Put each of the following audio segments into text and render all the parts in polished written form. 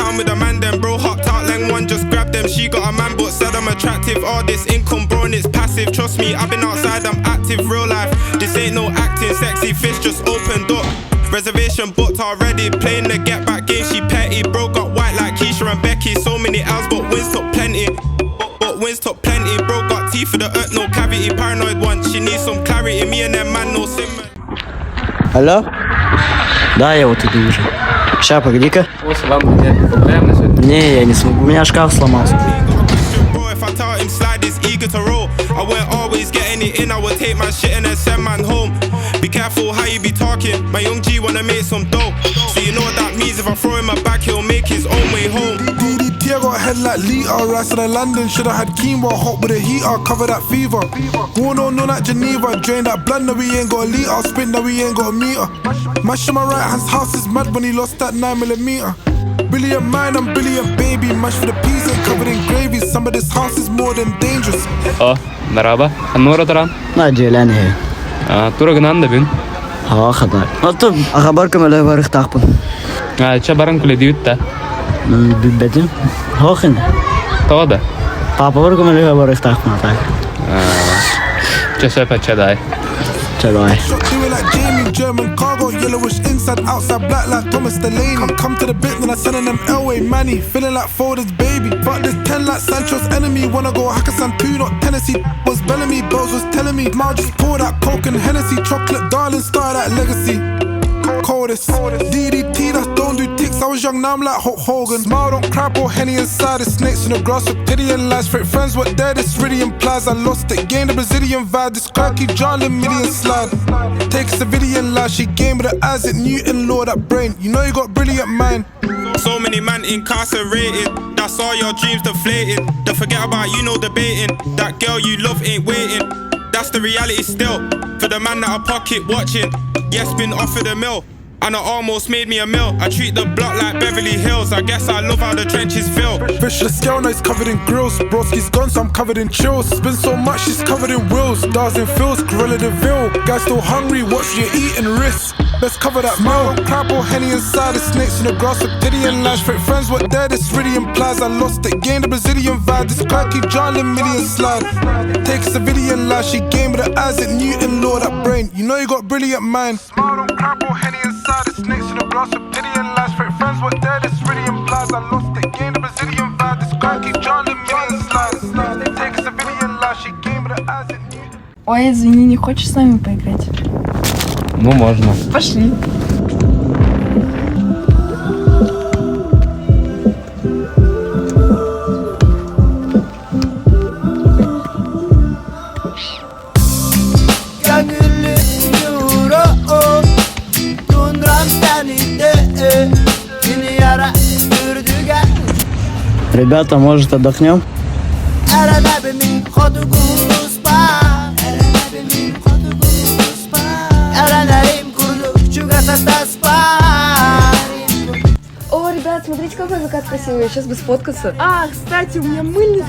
down with a man then bro. Hopped out lang one, just grabbed them. She got a man but said I'm attractive. All this income bro and it's passive. Trust me, I've been outside, I'm active, real life. This ain't no acting, sexy fish just opened up. Reservation booked already, playing the get back game, she petty. Bro got white like Keisha and Becky. So many L's but wins took plenty. But wins took plenty. Bro got teeth for the no cavity. Paranoid one, she needs some clarity. Me and them man no sim. Алло? Да, я вот иду уже. Ща, погоди-ка. О, салам, нет проблем на сегодня? Не, я не смогу, у меня шкаф сломался. If I tell him slide, is eager to roll. I won't always get any in, I would take my shit and then send man home. Be careful how you be talking. My young G wanna make some dough. So you know what that means. If I throw him a back, he'll make his own way home. DDT, I got a head like Lita. Rice in London, shoulda had quinoa. Hot with a heater, cover that fever. Warno, no, not Geneva. Drain that blood, no, we ain't got a liter. Sprint, no, we ain't got a meter. Mash on my right hand's house is mad when he lost that 9mm. Brilliant mind, I'm brilliant baby. Mash for the peas and covered in gravy. Some of this house is more than dangerous. О, merhaba. Anora Taran. Наделян he. Турагнан да бин. Ha, kadar. Atım, akabarkım öyle varık takpın. Çabaran kule diyotta. Bilbedim. Hoxin. Toda. Papa varıkım öyle varık takpın atak. Çesöpe çaday. Çalay. Shot do it like Jamie, German cargo, yellowish inside, outside, black like Thomas Delaney. Come to the bit, then I send them Elway, Manny, feeling like Foden's baby. But this 10 like Sancho's enemy, wanna go Hakkasan 2, not Tennessee. Was Bellamy, Bells was telling me, Ma just pour that Coke and Hennessy, chocolate darling, star that legacy. Coldest, DDT, that's don't do ticks. I was young, now I'm like Hulk Hogan. Smile, don't cry, pour Henny inside. The snakes in the grass with pity and lies. Fake friends, what there, this really implies. I lost it, gained the Brazilian vibe. This crowd keep drawing million slide. Takes the video and lie. She game with her eyes at Newton, Lord, that brain. You know you got brilliant mind. So many man incarcerated. That's all your dreams deflated. Don't forget about you, no debating. That girl you love ain't waiting. That's the reality still. For the man that I pocket watching. Yes, been offered a mill. And it almost made me a meal. I treat the block like Beverly Hills. I guess I love how the trenches feel. Fish the scale, now he's covered in grills. Broski's gone, so I'm covered in chills. Spin so much, she's covered in wheels. Stars in fields, Gorilla DeVille. Guys still hungry, watch you eat and risk. Let's cover that meal. Crap or Henny inside, the snakes in the grass with pity and lash. Fake friends, what there, this really implies. I lost it, gained the Brazilian vibe. This crowd keep drawing million slide. Takes the video and lash. She game with her eyes at Newton, Lord, that brain. You know you got brilliant mind. Smile, don't crap or Henny inside, the snakes in the grass with pity and lash. Fake friends, what there, this really implies. I lost it, gained the Brazilian vibe. This crowd keep drawing million slides. Takes the video and lash. She game with her eyes at Newton. Ой, извини, не хочешь с нами поиграть? Ну, можно. Пошли. Ребята, может отдохнем? О, ребят, смотрите, какой закат красивый. Сейчас бы сфоткаться. А, кстати, у меня мыльница.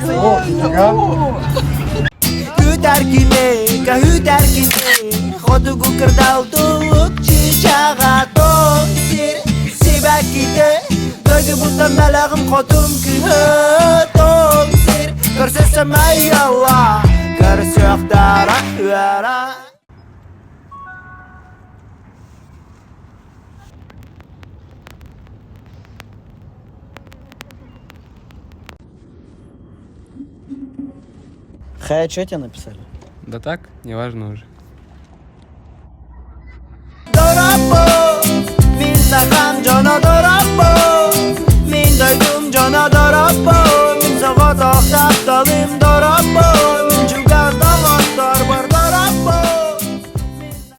Хай, что тебе написали? Да так, неважно уже. Dorabo, min sakam jono dorabo.